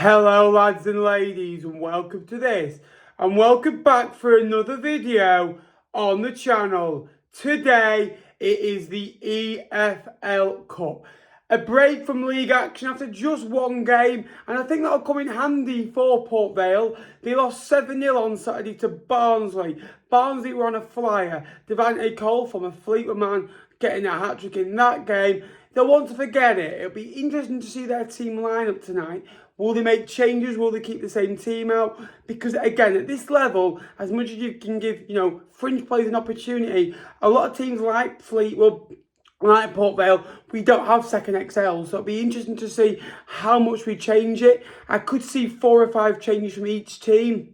Hello lads and ladies, and welcome to this and welcome back for another video on the channel. Today it is the EFL Cup, a break from league action after just one game, and I think that'll come in handy for Port Vale. They lost 7-0 on Saturday to Barnsley. Barnsley were on a flyer. Devante Cole from a Fleetwood man getting a hat-trick in that game. They'll want to forget it. It'll be interesting to see their team lineup tonight. Will they make changes? Will they keep the same team out? Because again, at this level, as much as you can give, fringe players an opportunity, a lot of teams like Fleetwood, like Port Vale, we don't have second XL, so it'll be interesting to see how much we change it. I could see 4 or 5 changes from each team.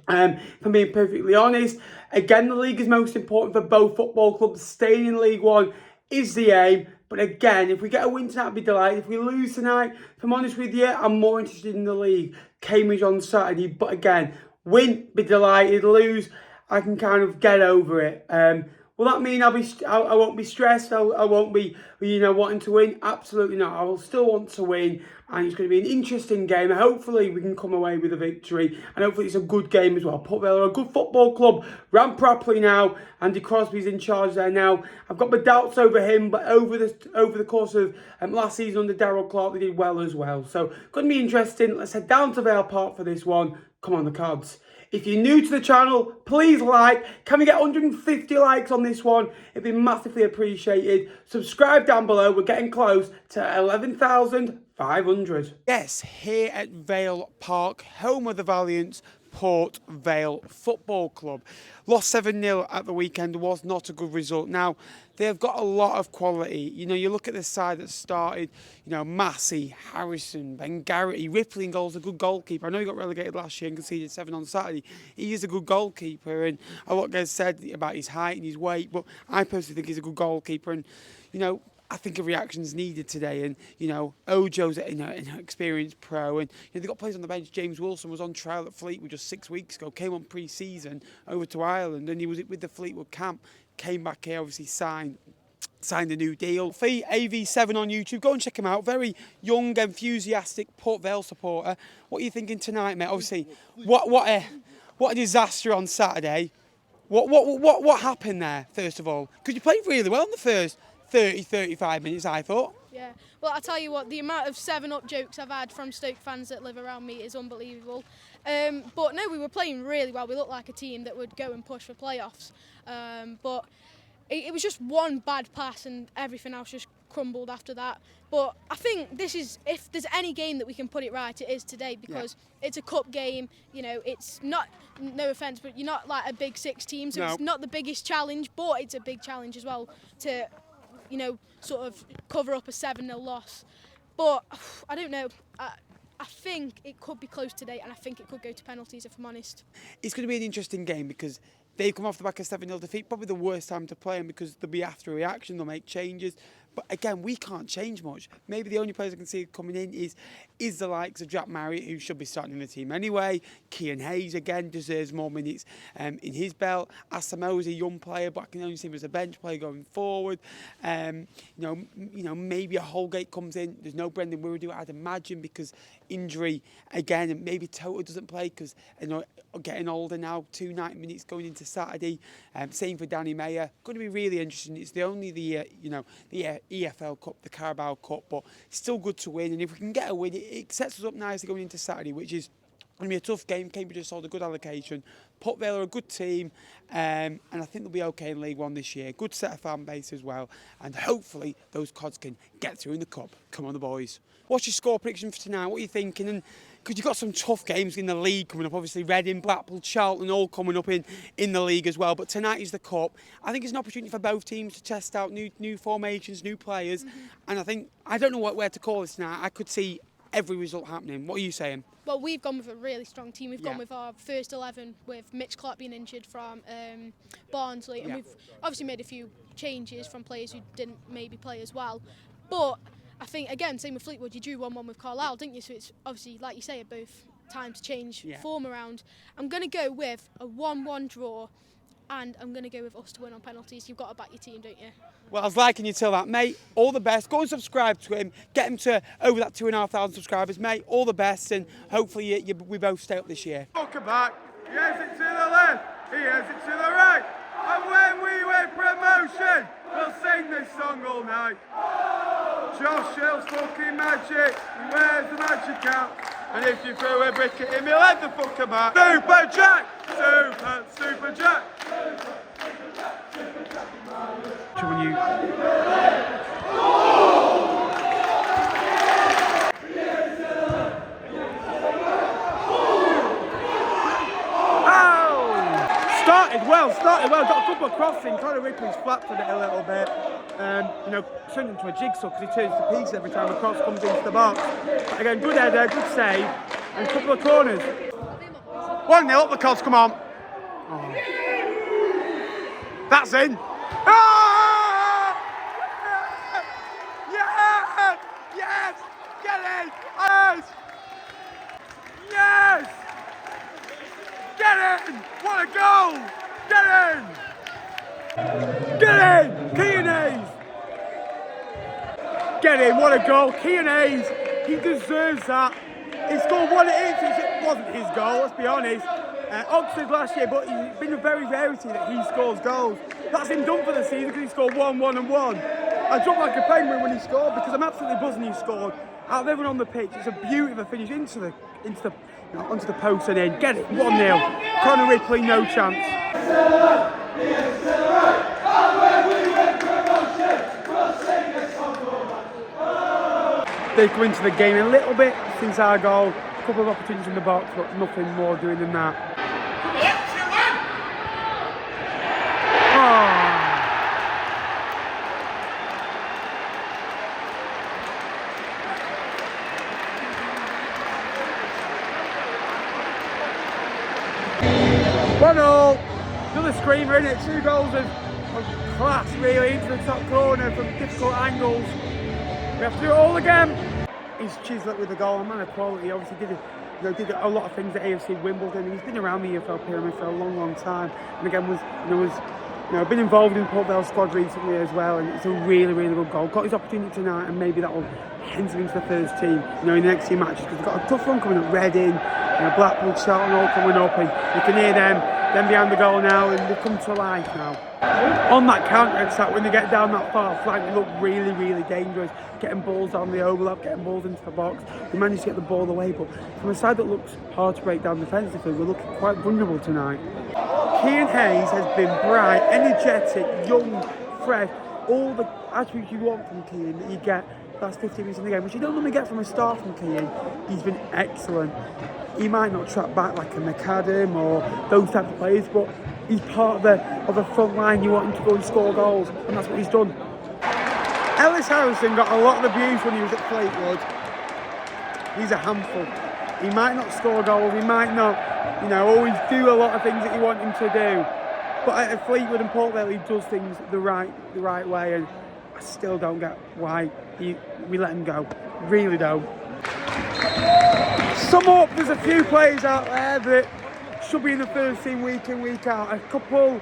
If I'm being perfectly honest, again, the league is most important for both football clubs. Staying in League One is the aim. But again, if we get a win tonight, I'd be delighted. If we lose tonight, if I'm honest with you, I'm more interested in the league. Cambridge on Saturday. But again, win, be delighted. Lose, I can kind of get over it. Will that mean I won't be stressed? I won't be, wanting to win? Absolutely not. I will still want to win, and it's going to be an interesting game. Hopefully, we can come away with a victory, and hopefully, it's a good game as well. Port Vale are a good football club, ran properly now. Andy Crosby's in charge there now. I've got my doubts over him, but over the course of last season under Darryl Clark, they did well as well. So, going to be interesting. Let's head down to Vale Park for this one. Come on, the cards. If you're new to the channel, please like. Can we get 150 likes on this one? It'd be massively appreciated. Subscribe down below. We're getting close to 11,500. Yes, here at Vale Park, home of the Valiants, Port Vale Football Club. Lost 7-0 at the weekend, was not a good result. Now, they've got a lot of quality. You look at the side that started, Massey, Harrison, Ben Garrity, Ripley in goals, a good goalkeeper. I know he got relegated last year and conceded 7 on Saturday. He is a good goalkeeper, and a lot gets said about his height and his weight, but I personally think he's a good goalkeeper. And, I think a reaction's needed today, and Ojo's an experienced pro, and they've got players on the bench. James Wilson was on trial at Fleetwood just 6 weeks ago, came on pre-season over to Ireland, and he was with the Fleetwood camp, came back here, obviously signed a new deal. Fee AV7 on YouTube, go and check him out. Very young, enthusiastic Port Vale supporter. What are you thinking tonight, mate? Obviously, what a disaster on Saturday. What happened there, first of all? Because you played really well in the first 30-35 minutes, I thought. Yeah, well, I'll tell you what, the amount of 7-up jokes I've had from Stoke fans that live around me is unbelievable. But no, we were playing really well. We looked like a team that would go and push for playoffs. But it was just one bad pass and everything else just crumbled after that. But I think this is, if there's any game that we can put it right, it is today, because it's a cup game. It's not, no offence, but you're not like a big 6 team, so it's not the biggest challenge, but it's a big challenge as well to sort of cover up a 7-0 loss. But I don't know. I think it could be close today, and I think it could go to penalties, if I'm honest. It's going to be an interesting game because they've come off the back of 7-0 defeat, probably the worst time to play them, because they'll be after a reaction, they'll make changes. But again, we can't change much. Maybe the only players I can see coming in is the likes of Jack Marriott, who should be starting in the team anyway. Kian Hayes, again, deserves more minutes in his belt. Asamoah is a young player, but I can only see him as a bench player going forward. Maybe a Holgate comes in. There's no Brendan Wiredu, I'd imagine, because injury again, and maybe Toto doesn't play because getting older now. 2 90 minutes going into Saturday. Same for Danny Mayer. Going to be really interesting. It's the only the EFL Cup, the Carabao Cup, but still good to win. And if we can get a win, it sets us up nicely going into Saturday, which is going to be a tough game. Cambridge has sold a good allocation. Port Vale are a good team, and I think they'll be okay in League One this year. Good set of fan base as well, and hopefully those cods can get through in the Cup. Come on, the boys. What's your score prediction for tonight? What are you thinking? And because you've got some tough games in the league coming up, obviously Reading, Blackpool, Charlton, all coming up in the league as well. But tonight is the Cup. I think it's an opportunity for both teams to test out new formations, new players. And I don't know where to call this tonight. I could see every result happening. What are you saying? Well, we've gone with a really strong team. We've gone with our first 11, with Mitch Clark being injured from Barnsley. And we've obviously made a few changes from players who didn't maybe play as well. But I think, again, same with Fleetwood, you drew 1-1 with Carlisle, didn't you? So it's obviously, like you say, both time to change form around. I'm going to go with a 1-1 draw. and I'm going to go with us to win on penalties. You've got to back your team, don't you? Well, I was liking you till that, mate. All the best. Go and subscribe to him. Get him to over that 2,500 subscribers, mate. All the best, and hopefully we both stay up this year. Welcome back. He has it to the left. He has it to the right. And when we win promotion, we'll sing this song all night. Josh Hill's fucking magic. He wears the magic cap. And if you throw a brick at him, he'll head the fucker back. Super Jack! Super Jack! When you... Started well, got a couple of crossings. Connor Ripley's flapped on it a little bit. You know, turned into a jigsaw because he turns to pieces every time the cross comes into the box. But again, good header, good save, and a couple of corners. 1-0 up the Cods, come on. Oh. That's in. Ah! Yes! Yes! Get in! Yes! Yes! Get in! What a goal! Get in! Get in! Kean Hayes! Get in, what a goal. Kean Hayes, he deserves that. He scored one at Ipswich, it wasn't his goal, let's be honest. Oxford last year, but it's been a very rarity that he scores goals. That's him done for the season because he scored 1, 1 and 1. I jumped like a penguin when he scored because I'm absolutely buzzing he scored. Out of everyone on the pitch, it's a beautiful finish onto the post and in. Get it, 1-0. Connor Ripley, no chance. They come into the game a little bit since our goal. A couple of opportunities in the box, but nothing more doing than that. Oh. 1-0. Another screamer in it. 2 goals of class really into the top corner from difficult angles. We have to do it all again. He's chiseled with the goal, a man of quality. Obviously did a lot of things at AFC Wimbledon, and he's been around the EFL pyramid for a long time. And again was been involved in Port Vale squad recently as well, and it's a really good goal. Got his opportunity tonight, and maybe that will hint him into the first team, in the next few matches, because they've got a tough run coming up. Reading, Blackpool, Charlton all coming up, and you can hear them behind the goal now, and they've come to life now. On that counter-attack, when they get down that far flank, they look really dangerous, getting balls on the overlap, getting balls into the box. They managed to get the ball away, but from a side that looks hard to break down defensively, we're looking quite vulnerable tonight. Kean Hayes has been bright, energetic, young, fresh, all the attributes you want from Kean that you get last 15 minutes in the game, which you don't normally get from a start from Kean. He's been excellent. He might not track back like a McAdam or those type of players, but he's part of the front line. You want him to go and score goals, and that's what he's done. Ellis Harrison got a lot of abuse when he was at Fleetwood. He's a handful. He might not score goals, he might not, always do a lot of things that you want him to do. But at Fleetwood and Port Vale, he does things the right way, and I still don't get why we let him go. Really don't. Sum up, there's a few players out there that should be in the first team week in, week out. A couple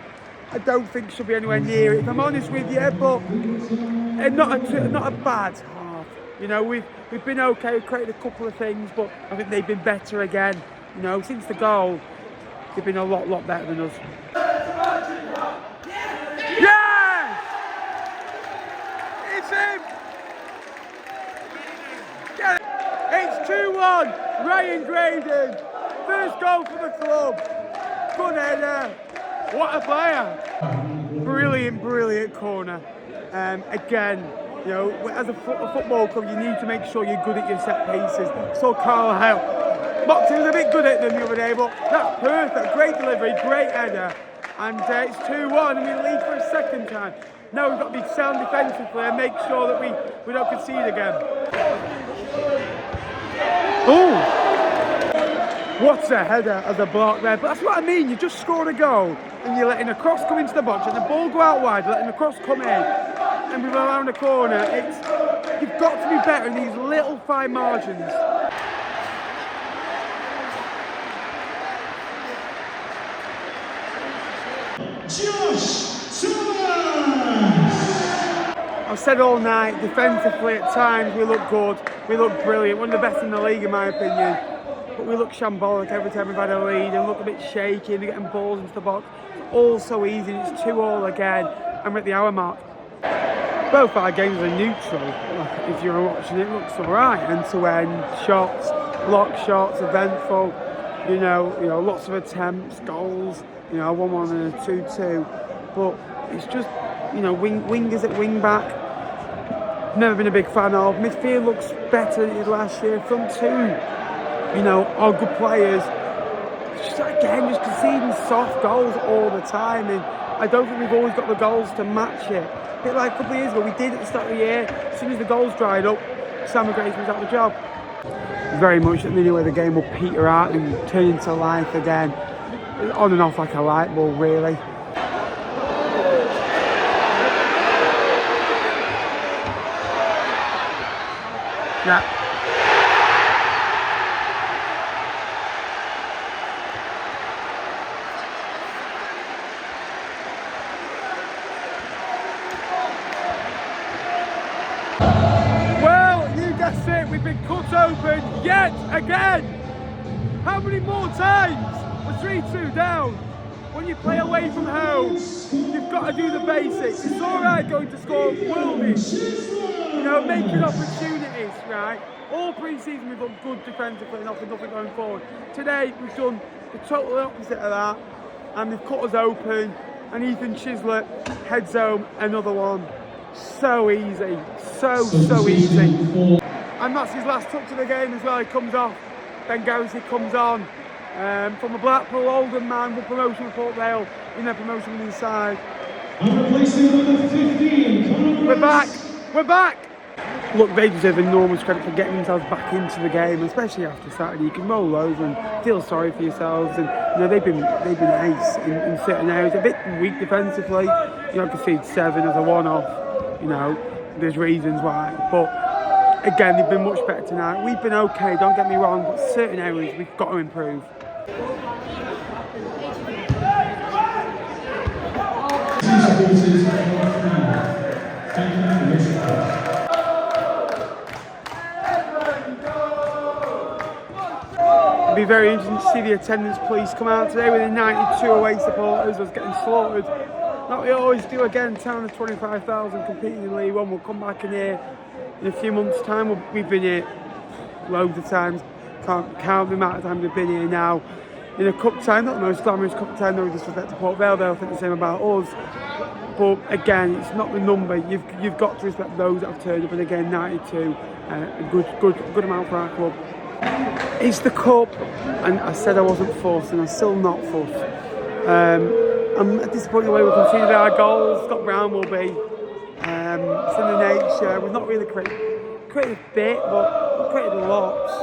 I don't think should be anywhere near it, if I'm honest with you, but not a bad half. We've been okay, we've created a couple of things, but I think they've been better again. Since the goal, they've been a lot better than us. Yes! It's him! Get it! It's 2-1, Ryan Graydon. First goal for the club. Good header. What a player. Brilliant corner. Again, as a football club, you need to make sure you're good at your set pieces. So Carlisle, Moxie was a bit good at them the other day, but that's perfect. Great delivery, great header. And it's 2-1, and we lead for a second time. Now we've got to be sound defensively and make sure that we don't concede again. Oh! What's a header of the block there? But that's what I mean. You just scored a goal and you're letting a cross come into the box and the ball go out wide, letting the cross come in, and we're around the corner. You've got to be better in these little fine margins. I've said all night, defensively at times we look good, we look brilliant, one of the best in the league in my opinion. But we look shambolic every time we've had a lead and look a bit shaky and they're getting balls into the box. It's all so easy, it's 2-2 again and we're at the hour mark. Both our games are neutral. If you're watching it, looks alright. End-to-end shots, block shots, eventful, you know, lots of attempts, goals, 1-1 and a 2-2. But it's just, wingers at wing back. Never been a big fan of. Midfield looks better than it did last year. Front two, are good players. It's just again, conceding soft goals all the time, and I don't think we've always got the goals to match it. A bit like a couple of years ago, we did at the start of the year. As soon as the goals dried up, Sam Grace was out of the job. Very much at the minute where the game will peter out and turn into life again, on and off like a light bulb, really. Yeah. Well, you guessed it, we've been cut open yet again. How many more times? We're 3-2 down. When you play away from home, you've got to do the basics. It's alright going to score worldies, making opportunities, right? All pre-season we've looked good defensively and nothing going forward. Today we've done the total opposite of that and they've cut us open and Ethan Chislett heads home another one. So easy, so easy. And that's his last touch of the game as well. He comes off, Ben Garrity comes on. From a Blackpool Oldham man with promotion with Port Vale in their promotion inside. We're back! Look, they deserve enormous credit for getting themselves back into the game, especially after Saturday. You can roll over and feel sorry for yourselves, and they've been ace in certain areas. A bit weak defensively, concede 7 as a one-off. There's reasons why, but again, they've been much better tonight. We've been okay, don't get me wrong, but certain areas we've got to improve. It'll be very interesting to see the attendance police come out today with the 92 away supporters was getting slaughtered. Like we always do again, town of 25,000 competing in League One. We'll come back in here in a few months' time. We've been here loads of times. Can't count the amount of times we've been here now. In a cup time, not the most glamorous cup time, no disrespect to Port Vale, they'll think the same about us. But again, it's not the number. You've got to respect those that have turned up. And again, 92, a good amount for our club. It's the cup, and I said I wasn't fussed, and I'm still not fussed. I'm disappointed the way we conceded our goals. Scott Brown will be. It's in the nature. We've not really created a bit, but we've created lots.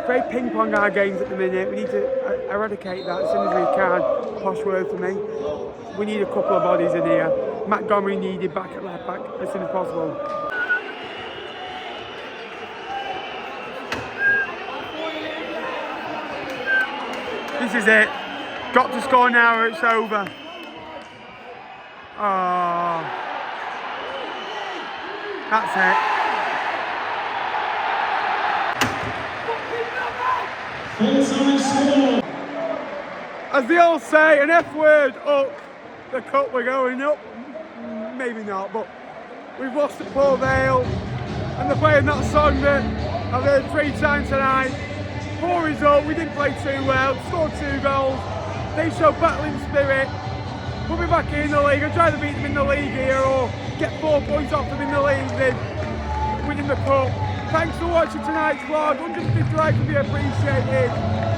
Very ping pong our games at the minute. We need to eradicate that as soon as we can. Posh word for me. We need a couple of bodies in here. Montgomery needed back at left back as soon as possible. This is it. Got to score now or it's over. Oh. That's it. As they all say, an F word up. The cup, we're going up. Maybe not, but we've lost at Port Vale. And they're playing that song that I've heard 3 times tonight. Poor result, we didn't play too well, scored 2 goals. They show battling spirit. We'll be back in the league. I'll try to beat them in the league here or get 4 points off them in the league, then winning the cup. Thanks for watching tonight's vlog. 150 likes would be appreciated.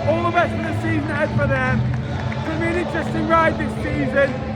All the best for the season ahead for them. It's going to be an interesting ride this season.